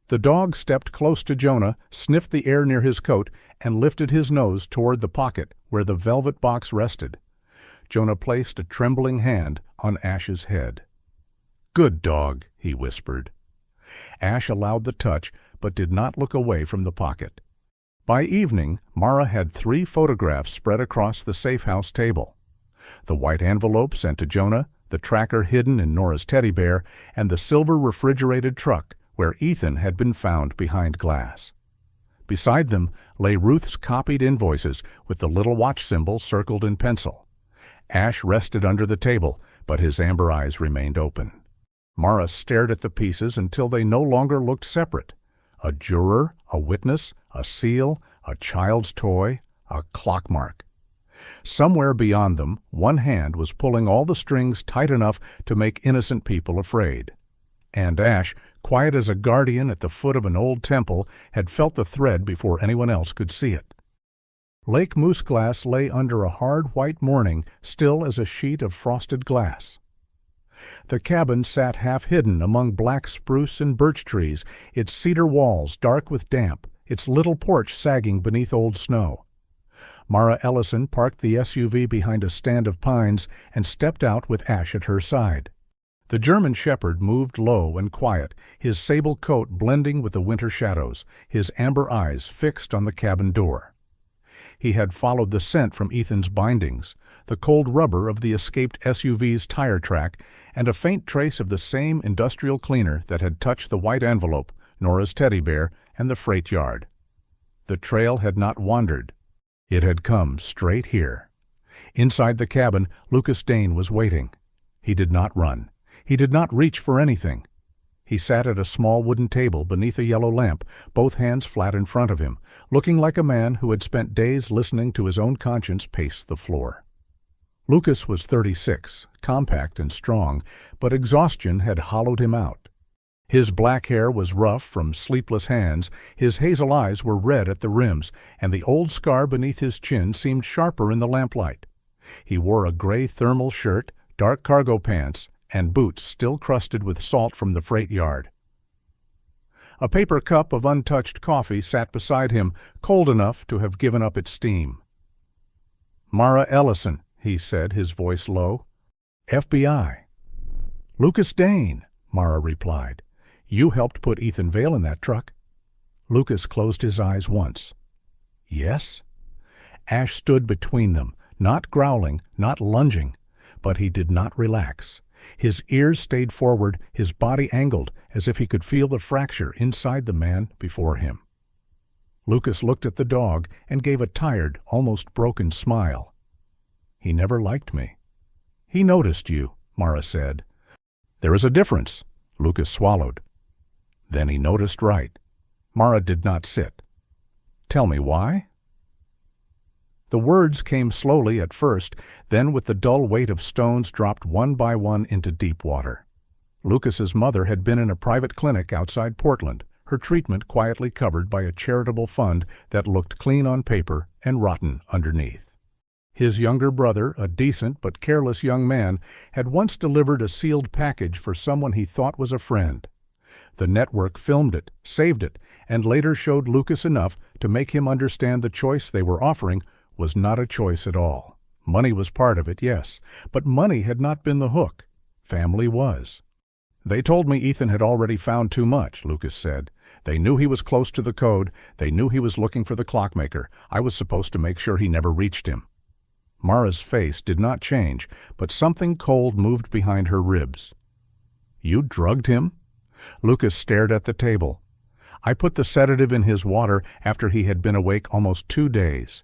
The dog stepped close to Jonah, sniffed the air near his coat, and lifted his nose toward the pocket where the velvet box rested. Jonah placed a trembling hand on Ash's head. "Good dog," he whispered. Ash allowed the touch, but did not look away from the pocket. By evening, Mara had 3 photographs spread across the safe house table. The white envelope sent to Jonah, the tracker hidden in Nora's teddy bear, and the silver refrigerated truck where Ethan had been found behind glass. Beside them lay Ruth's copied invoices with the little watch symbol circled in pencil. Ash rested under the table, but his amber eyes remained open. Mara stared at the pieces until they no longer looked separate. A juror, a witness, a seal, a child's toy, a clock mark. Somewhere beyond them, one hand was pulling all the strings tight enough to make innocent people afraid. And Ash, quiet as a guardian at the foot of an old temple, had felt the thread before anyone else could see it. Lake Mooseglass lay under a hard white morning, still as a sheet of frosted glass. The cabin sat half-hidden among black spruce and birch trees, its cedar walls dark with damp, its little porch sagging beneath old snow. Mara Ellison parked the SUV behind a stand of pines and stepped out with Ash at her side. The German shepherd moved low and quiet, his sable coat blending with the winter shadows, his amber eyes fixed on the cabin door. He had followed the scent from Ethan's bindings, the cold rubber of the escaped SUV's tire track, and a faint trace of the same industrial cleaner that had touched the white envelope, Nora's teddy bear, and the freight yard. The trail had not wandered. It had come straight here. Inside the cabin, Lucas Dane was waiting. He did not run. He did not reach for anything. He sat at a small wooden table beneath a yellow lamp, both hands flat in front of him, looking like a man who had spent days listening to his own conscience pace the floor. Lucas was 36, compact and strong, but exhaustion had hollowed him out. His black hair was rough from sleepless hands, his hazel eyes were red at the rims, and the old scar beneath his chin seemed sharper in the lamplight. He wore a gray thermal shirt, dark cargo pants, and boots still crusted with salt from the freight yard. A paper cup of untouched coffee sat beside him, cold enough to have given up its steam. "Mara Ellison," he said, his voice low. "FBI." "Lucas Dane," Mara replied. "You helped put Ethan Vale in that truck." Lucas closed his eyes once. "Yes?" Ash stood between them, not growling, not lunging, but he did not relax. His ears stayed forward, his body angled, as if he could feel the fracture inside the man before him. Lucas looked at the dog and gave a tired, almost broken smile. "He never liked me." "He noticed you," Mara said. "There is a difference." Lucas swallowed. "Then he noticed right." Mara did not sit. "Tell me why?" The words came slowly at first, then with the dull weight of stones dropped one by one into deep water. Lucas's mother had been in a private clinic outside Portland, her treatment quietly covered by a charitable fund that looked clean on paper and rotten underneath. His younger brother, a decent but careless young man, had once delivered a sealed package for someone he thought was a friend. The network filmed it, saved it, and later showed Lucas enough to make him understand the choice they were offering was not a choice at all. Money was part of it, yes, but money had not been the hook. Family was. "They told me Ethan had already found too much," Lucas said. "They knew he was close to the code. They knew he was looking for the clockmaker. I was supposed to make sure he never reached him." Mara's face did not change, but something cold moved behind her ribs. "You drugged him?" Lucas stared at the table. "I put the sedative in his water after he had been awake almost 2 days.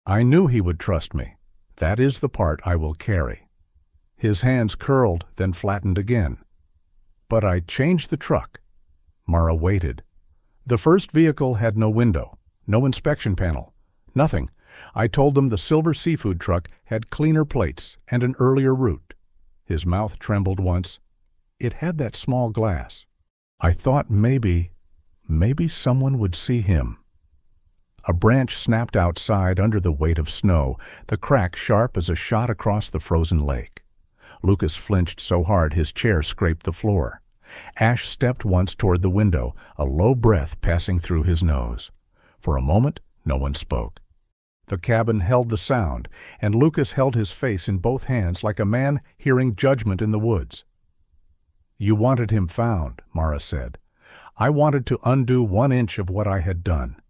I knew he would trust me. That is the part I will carry." His hands curled, then flattened again. "But I changed the truck." Mara waited. "The first vehicle had no window, no inspection panel, nothing. I told them the silver seafood truck had cleaner plates and an earlier route." His mouth trembled once. "It had that small glass. I thought maybe someone would see him." A branch snapped outside under the weight of snow, the crack sharp as a shot across the frozen lake. Lucas flinched so hard his chair scraped the floor. Ash stepped once toward the window, a low breath passing through his nose. For a moment, no one spoke. The cabin held the sound, and Lucas held his face in both hands like a man hearing judgment in the woods. "You wanted him found," Mara said. "I wanted to undo 1 inch of what I had done."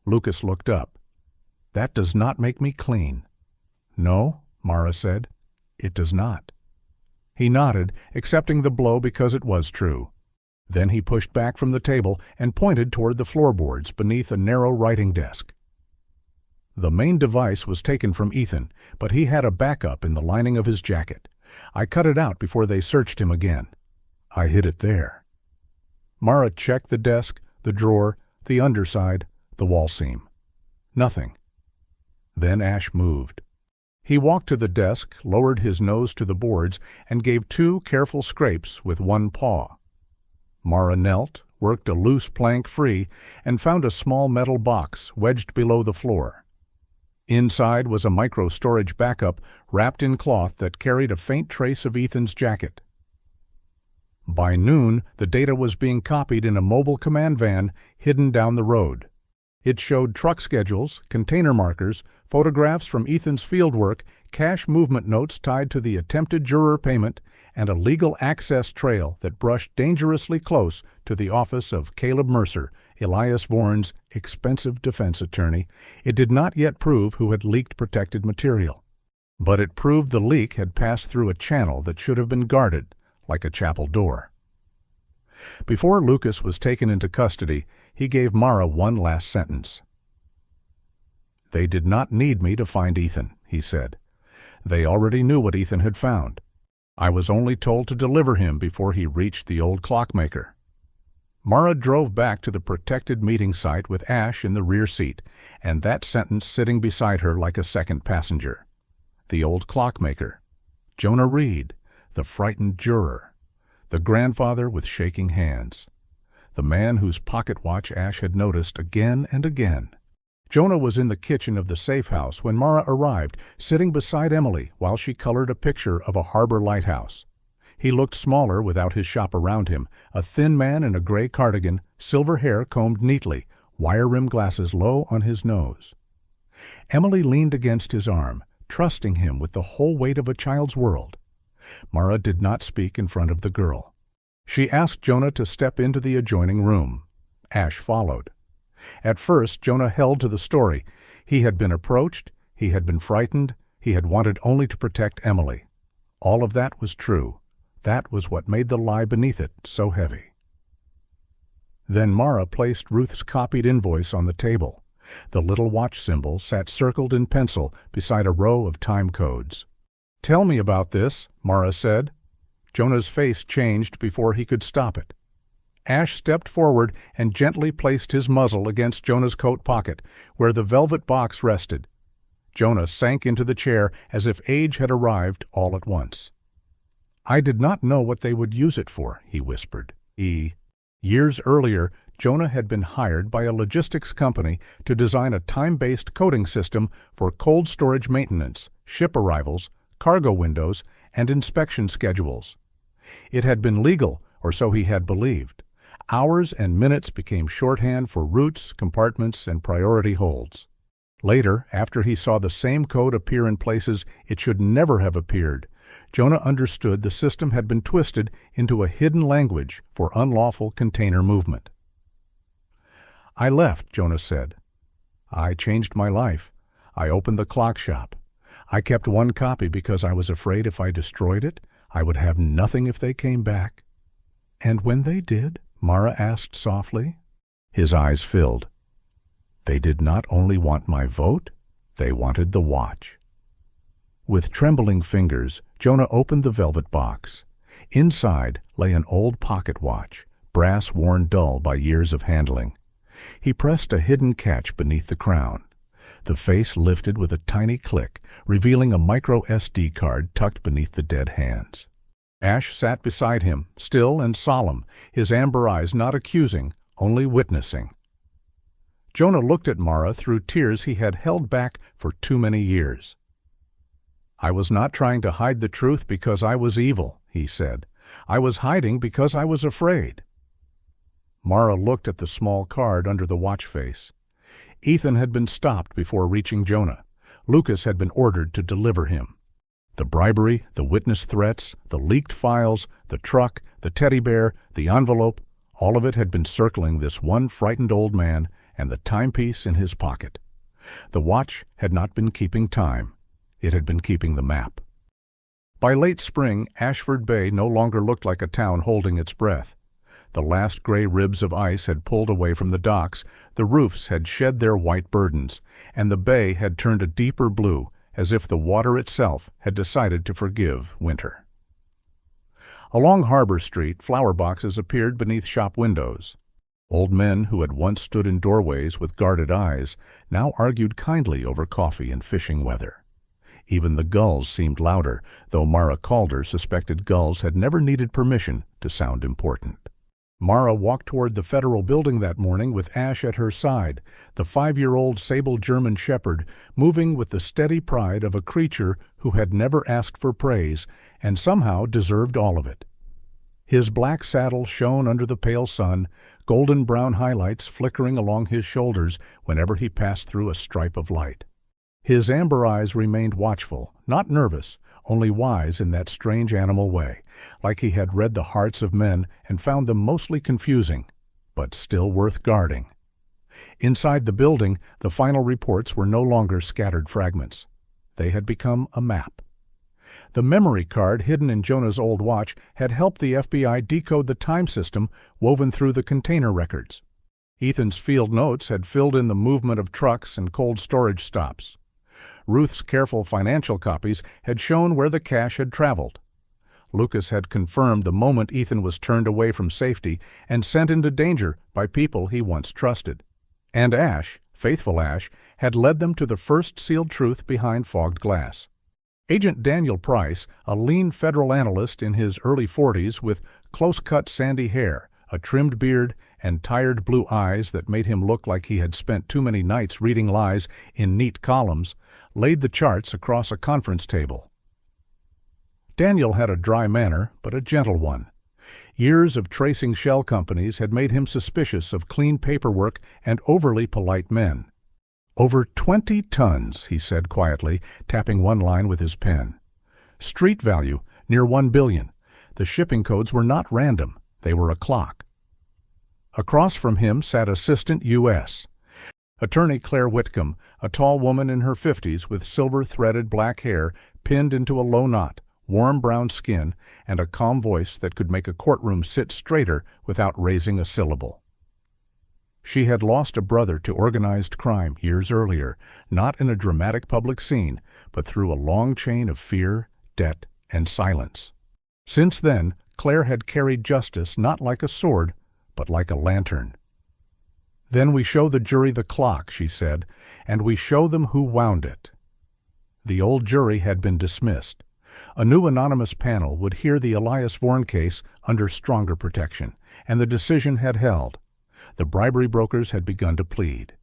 Lucas looked up. "That does not make me clean." "No," Mara said. "It does not." He nodded, accepting the blow because it was true. Then he pushed back from the table and pointed toward the floorboards beneath a narrow writing desk. "The main device was taken from Ethan, but he had a backup in the lining of his jacket. I cut it out before they searched him again. I hid it there." Mara checked the desk, the drawer, the underside, the wall seam. Nothing. Then Ash moved. He walked to the desk, lowered his nose to the boards, and gave 2 careful scrapes with 1 paw. Mara knelt, worked a loose plank free, and found a small metal box wedged below the floor. Inside was a micro-storage backup wrapped in cloth that carried a faint trace of Ethan's jacket. By noon, the data was being copied in a mobile command van hidden down the road. It showed truck schedules, container markers, photographs from Ethan's fieldwork, cash movement notes tied to the attempted juror payment, and a legal access trail that brushed dangerously close to the office of Caleb Mercer, Elias Vaughan's expensive defense attorney. It did not yet prove who had leaked protected material. But it proved the leak had passed through a channel that should have been guarded, like a chapel door. Before Lucas was taken into custody, he gave Mara one last sentence. "They did not need me to find Ethan," he said. "They already knew what Ethan had found. I was only told to deliver him before he reached the old clockmaker." Mara drove back to the protected meeting site with Ash in the rear seat, and that sentence sitting beside her like a second passenger. The old clockmaker. Jonah Reed, the frightened juror. The grandfather with shaking hands. The man whose pocket watch Ash had noticed again and again. Jonah was in the kitchen of the safe house when Mara arrived, sitting beside Emily while she colored a picture of a harbor lighthouse. He looked smaller without his shop around him, a thin man in a gray cardigan, silver hair combed neatly, wire-rimmed glasses low on his nose. Emily leaned against his arm, trusting him with the whole weight of a child's world. Mara did not speak in front of the girl. She asked Jonah to step into the adjoining room. Ash followed. At first, Jonah held to the story. He had been approached, he had been frightened, he had wanted only to protect Emily. All of that was true. That was what made the lie beneath it so heavy. Then Mara placed Ruth's copied invoice on the table. The little watch symbol sat circled in pencil beside a row of time codes. "Tell me about this," Mara said. Jonah's face changed before he could stop it. Ash stepped forward and gently placed his muzzle against Jonah's coat pocket, where the velvet box rested. Jonah sank into the chair as if age had arrived all at once. "I did not know what they would use it for," he whispered. Years earlier, Jonah had been hired by a logistics company to design a time-based coding system for cold storage maintenance, ship arrivals, cargo windows, and inspection schedules. It had been legal, or so he had believed. Hours and minutes became shorthand for routes, compartments, and priority holds. Later, after he saw the same code appear in places it should never have appeared, Jonah understood the system had been twisted into a hidden language for unlawful container movement. "I left," Jonah said. "I changed my life. I opened the clock shop. I kept one copy because I was afraid if I destroyed it, I would have nothing if they came back." "And when they did?" Mara asked softly. His eyes filled. "They did not only want my vote, they wanted the watch." With trembling fingers, Jonah opened the velvet box. Inside lay an old pocket watch, brass worn dull by years of handling. He pressed a hidden catch beneath the crown. The face lifted with a tiny click, revealing a micro SD card tucked beneath the dead hands. Ash sat beside him, still and solemn, his amber eyes not accusing, only witnessing. Jonah looked at Mara through tears he had held back for too many years. "I was not trying to hide the truth because I was evil," he said. "I was hiding because I was afraid." Mara looked at the small card under the watch face. Ethan had been stopped before reaching Jonah. Lucas had been ordered to deliver him. The bribery, the witness threats, the leaked files, the truck, the teddy bear, the envelope, all of it had been circling this one frightened old man and the timepiece in his pocket. The watch had not been keeping time. It had been keeping the map. By late spring, Ashford Bay no longer looked like a town holding its breath. The last gray ribs of ice had pulled away from the docks, the roofs had shed their white burdens, and the bay had turned a deeper blue, as if the water itself had decided to forgive winter. Along Harbor Street, flower boxes appeared beneath shop windows. Old men who had once stood in doorways with guarded eyes now argued kindly over coffee and fishing weather. Even the gulls seemed louder, though Mara Calder suspected gulls had never needed permission to sound important. Mara walked toward the federal building that morning with Ash at her side, the 5-year-old sable German shepherd moving with the steady pride of a creature who had never asked for praise and somehow deserved all of it. His black saddle shone under the pale sun, golden-brown highlights flickering along his shoulders whenever he passed through a stripe of light. His amber eyes remained watchful, not nervous, only wise in that strange animal way, like he had read the hearts of men and found them mostly confusing, but still worth guarding. Inside the building, the final reports were no longer scattered fragments. They had become a map. The memory card hidden in Jonah's old watch had helped the FBI decode the time system woven through the container records. Ethan's field notes had filled in the movement of trucks and cold storage stops. Ruth's careful financial copies had shown where the cash had traveled. Lucas had confirmed the moment Ethan was turned away from safety and sent into danger by people he once trusted. And Ash, faithful Ash, had led them to the first sealed truth behind fogged glass. Agent Daniel Price, a lean federal analyst in his early 40s with close-cut sandy hair, a trimmed beard, and tired blue eyes that made him look like he had spent too many nights reading lies in neat columns, laid the charts across a conference table. Daniel had a dry manner, but a gentle one. Years of tracing shell companies had made him suspicious of clean paperwork and overly polite men. "Over 20 tons," he said quietly, tapping one line with his pen. "Street value, near $1 billion. The shipping codes were not random. They were a clock." Across from him sat Assistant U.S. Attorney Claire Whitcomb, a tall woman in her 50s with silver-threaded black hair pinned into a low knot, warm brown skin, and a calm voice that could make a courtroom sit straighter without raising a syllable. She had lost a brother to organized crime years earlier, not in a dramatic public scene, but through a long chain of fear, debt, and silence. Since then, Claire had carried justice not like a sword, but like a lantern. "Then we show the jury the clock," she said, "and we show them who wound it." The old jury had been dismissed. A new anonymous panel would hear the Elias Vorn case under stronger protection, and the decision had held. The bribery brokers had begun to plead.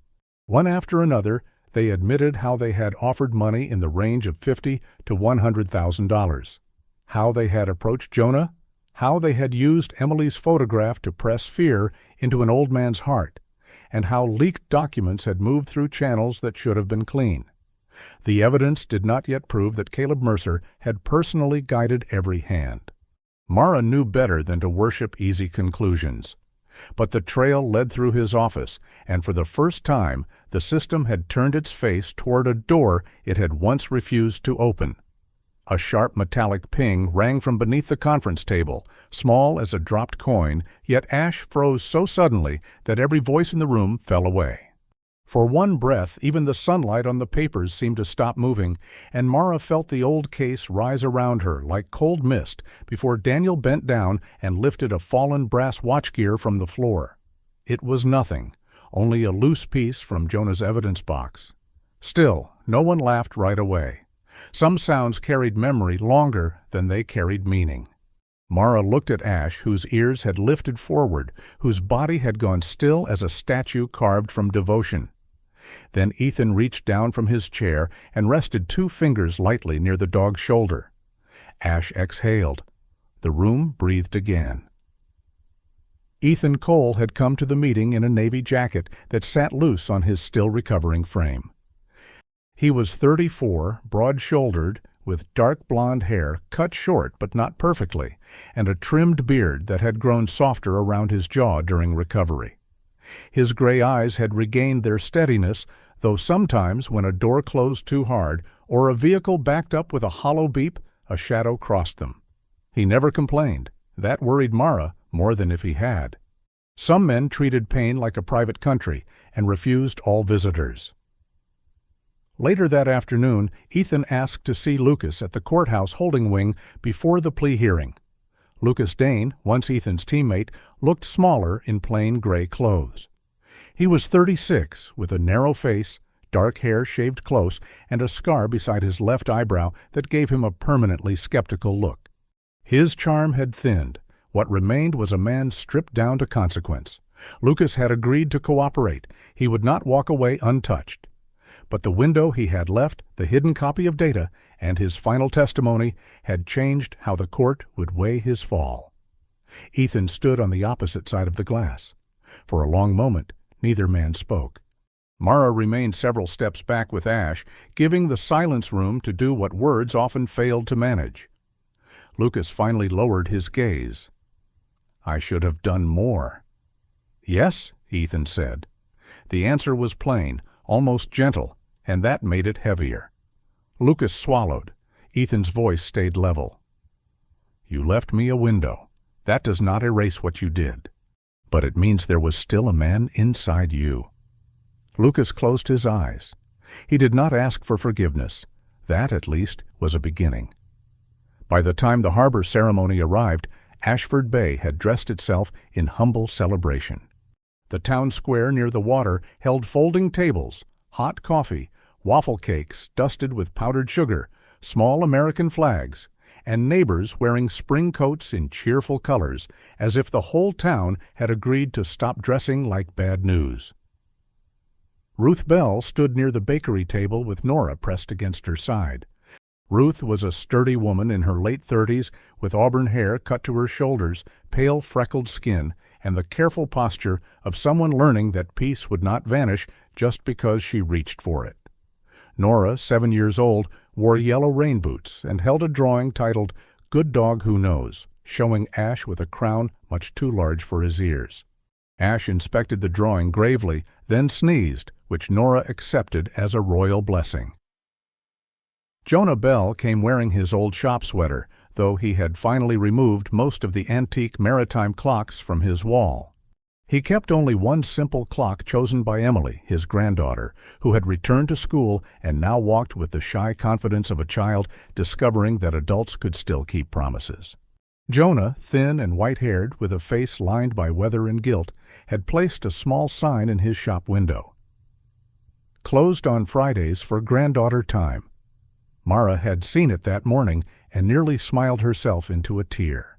One after another, they admitted how they had offered money in the range of $50,000 to $100,000, how they had approached Jonah, how they had used Emily's photograph to press fear into an old man's heart, and how leaked documents had moved through channels that should have been clean. The evidence did not yet prove that Caleb Mercer had personally guided every hand. Mara knew better than to worship easy conclusions. But the trail led through his office, and for the first time the system had turned its face toward a door it had once refused to open. A sharp metallic ping rang from beneath the conference table, small as a dropped coin, yet Ash froze so suddenly that every voice in the room fell away. For one breath, even the sunlight on the papers seemed to stop moving, and Mara felt the old case rise around her like cold mist before Daniel bent down and lifted a fallen brass watch gear from the floor. It was nothing, only a loose piece from Jonah's evidence box. Still, no one laughed right away. Some sounds carried memory longer than they carried meaning. Mara looked at Ash, whose ears had lifted forward, whose body had gone still as a statue carved from devotion. Then Ethan reached down from his chair and rested 2 fingers lightly near the dog's shoulder. Ash exhaled. The room breathed again. Ethan Cole had come to the meeting in a navy jacket that sat loose on his still-recovering frame. He was 34, broad-shouldered, with dark blonde hair cut short but not perfectly, and a trimmed beard that had grown softer around his jaw during recovery. His gray eyes had regained their steadiness, though sometimes when a door closed too hard or a vehicle backed up with a hollow beep, a shadow crossed them. He never complained. That worried Mara more than if he had. Some men treated pain like a private country and refused all visitors. Later that afternoon, Ethan asked to see Lucas at the courthouse holding wing before the plea hearing. Lucas Dane, once Ethan's teammate, looked smaller in plain gray clothes. He was 36, with a narrow face, dark hair shaved close, and a scar beside his left eyebrow that gave him a permanently skeptical look. His charm had thinned. What remained was a man stripped down to consequence. Lucas had agreed to cooperate. He would not walk away untouched. But the window he had left, the hidden copy of data, and his final testimony had changed how the court would weigh his fall. Ethan stood on the opposite side of the glass. For a long moment, neither man spoke. Mara remained several steps back with Ash, giving the silence room to do what words often failed to manage. Lucas finally lowered his gaze. "I should have done more." "Yes," Ethan said. The answer was plain, almost gentle, and that made it heavier. Lucas swallowed. Ethan's voice stayed level. "You left me a window. That does not erase what you did. But it means there was still a man inside you." Lucas closed his eyes. He did not ask for forgiveness. That, at least, was a beginning. By the time the harbor ceremony arrived, Ashford Bay had dressed itself in humble celebration. The town square near the water held folding tables, hot coffee, waffle cakes dusted with powdered sugar, small American flags, and neighbors wearing spring coats in cheerful colors, as if the whole town had agreed to stop dressing like bad news. Ruth Bell stood near the bakery table with Nora pressed against her side. Ruth was a sturdy woman in her late 30s with auburn hair cut to her shoulders, pale freckled skin, and the careful posture of someone learning that peace would not vanish just because she reached for it. Nora, 7 years old, wore yellow rain boots and held a drawing titled "Good Dog Who Knows," showing Ash with a crown much too large for his ears. Ash inspected the drawing gravely, then sneezed, which Nora accepted as a royal blessing. Jonah Bell came wearing his old shop sweater, though he had finally removed most of the antique maritime clocks from his wall. He kept only one simple clock chosen by Emily, his granddaughter, who had returned to school and now walked with the shy confidence of a child discovering that adults could still keep promises. Jonah, thin and white-haired, with a face lined by weather and guilt, had placed a small sign in his shop window. "Closed on Fridays for granddaughter time." Mara had seen it that morning and nearly smiled herself into a tear.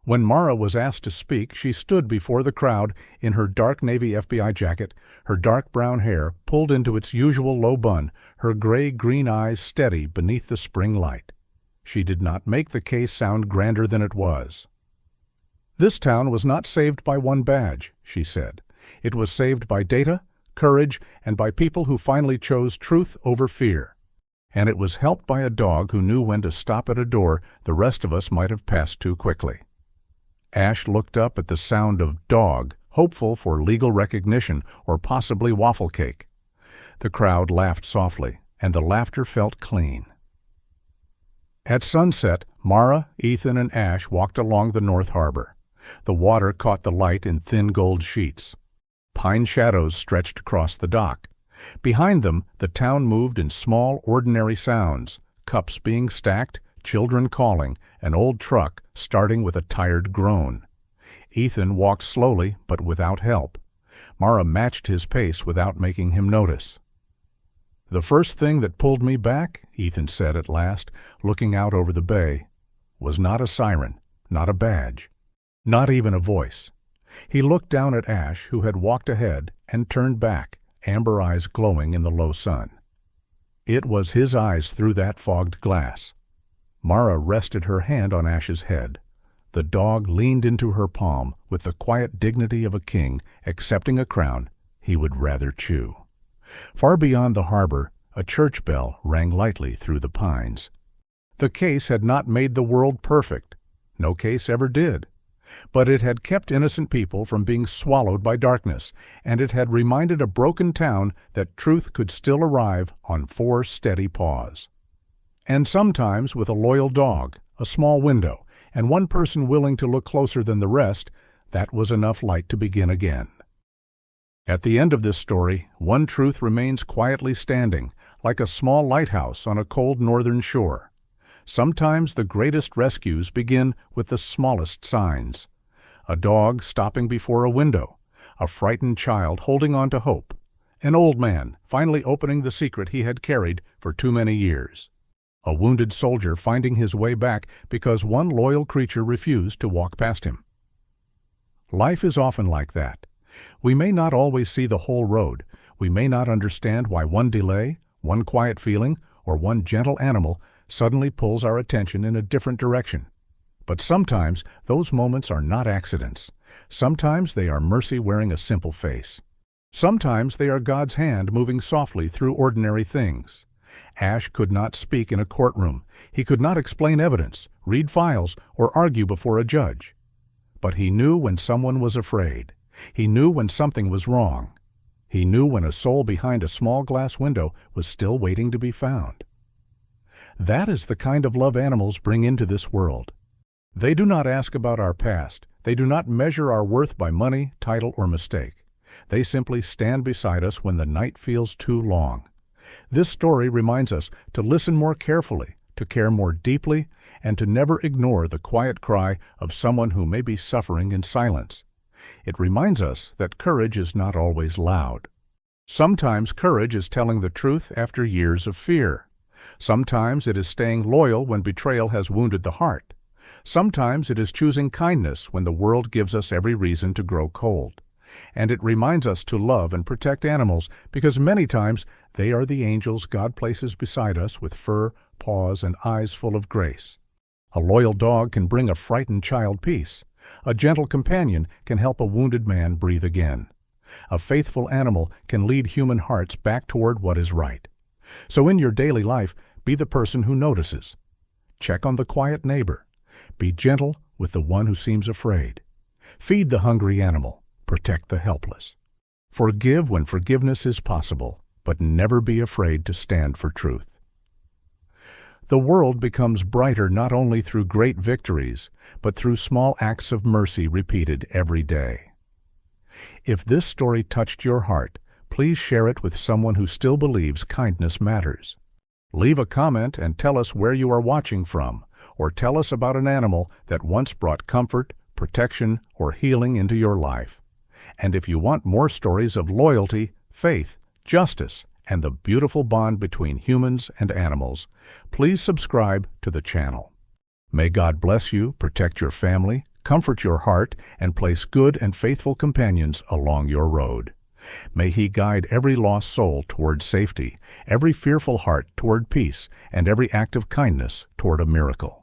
When Mara was asked to speak, she stood before the crowd in her dark navy FBI jacket, her dark brown hair pulled into its usual low bun, her gray-green eyes steady beneath the spring light. She did not make the case sound grander than it was. "This town was not saved by one badge," she said. "It was saved by data, courage, and by people who finally chose truth over fear. And it was helped by a dog who knew when to stop at a door the rest of us might have passed too quickly." Ash looked up at the sound of "dog," hopeful for legal recognition or possibly waffle cake. The crowd laughed softly, and the laughter felt clean. At sunset, Mara, Ethan, and Ash walked along the North Harbor. The water caught the light in thin gold sheets. Pine shadows stretched across the dock. Behind them, the town moved in small, ordinary sounds, cups being stacked, children calling, an old truck starting with a tired groan. Ethan walked slowly, but without help. Mara matched his pace without making him notice. "The first thing that pulled me back," Ethan said at last, looking out over the bay, "was not a siren, not a badge, not even a voice." He looked down at Ash, who had walked ahead, and turned back, amber eyes glowing in the low sun. It was his eyes through that fogged glass. Mara rested her hand on Ash's head. The dog leaned into her palm with the quiet dignity of a king accepting a crown he would rather chew. Far beyond the harbor, a church bell rang lightly through the pines. The case had not made the world perfect. No case ever did. But it had kept innocent people from being swallowed by darkness, and it had reminded a broken town that truth could still arrive on 4 steady paws. And sometimes with a loyal dog, a small window, and one person willing to look closer than the rest, that was enough light to begin again. At the end of this story, one truth remains quietly standing, like a small lighthouse on a cold northern shore. Sometimes the greatest rescues begin with the smallest signs. A dog stopping before a window, a frightened child holding on to hope, an old man finally opening the secret he had carried for too many years, a wounded soldier finding his way back because one loyal creature refused to walk past him. Life is often like that. We may not always see the whole road. We may not understand why one delay, one quiet feeling, or one gentle animal suddenly pulls our attention in a different direction. But sometimes those moments are not accidents. Sometimes they are mercy wearing a simple face. Sometimes they are God's hand moving softly through ordinary things. Ash could not speak in a courtroom. He could not explain evidence, read files, or argue before a judge. But he knew when someone was afraid. He knew when something was wrong. He knew when a soul behind a small glass window was still waiting to be found. That is the kind of love animals bring into this world. They do not ask about our past. They do not measure our worth by money, title, or mistake. They simply stand beside us when the night feels too long. This story reminds us to listen more carefully, to care more deeply, and to never ignore the quiet cry of someone who may be suffering in silence. It reminds us that courage is not always loud. Sometimes courage is telling the truth after years of fear. Sometimes it is staying loyal when betrayal has wounded the heart. Sometimes it is choosing kindness when the world gives us every reason to grow cold. And it reminds us to love and protect animals because many times they are the angels God places beside us with fur, paws, and eyes full of grace. A loyal dog can bring a frightened child peace. A gentle companion can help a wounded man breathe again. A faithful animal can lead human hearts back toward what is right. So in your daily life, be the person who notices. Check on the quiet neighbor. Be gentle with the one who seems afraid. Feed the hungry animal. Protect the helpless. Forgive when forgiveness is possible, but never be afraid to stand for truth. The world becomes brighter not only through great victories, but through small acts of mercy repeated every day. If this story touched your heart, please share it with someone who still believes kindness matters. Leave a comment and tell us where you are watching from, or tell us about an animal that once brought comfort, protection, or healing into your life. And if you want more stories of loyalty, faith, justice, and the beautiful bond between humans and animals, please subscribe to the channel. May God bless you, protect your family, comfort your heart, and place good and faithful companions along your road. May He guide every lost soul toward safety, every fearful heart toward peace, and every act of kindness toward a miracle.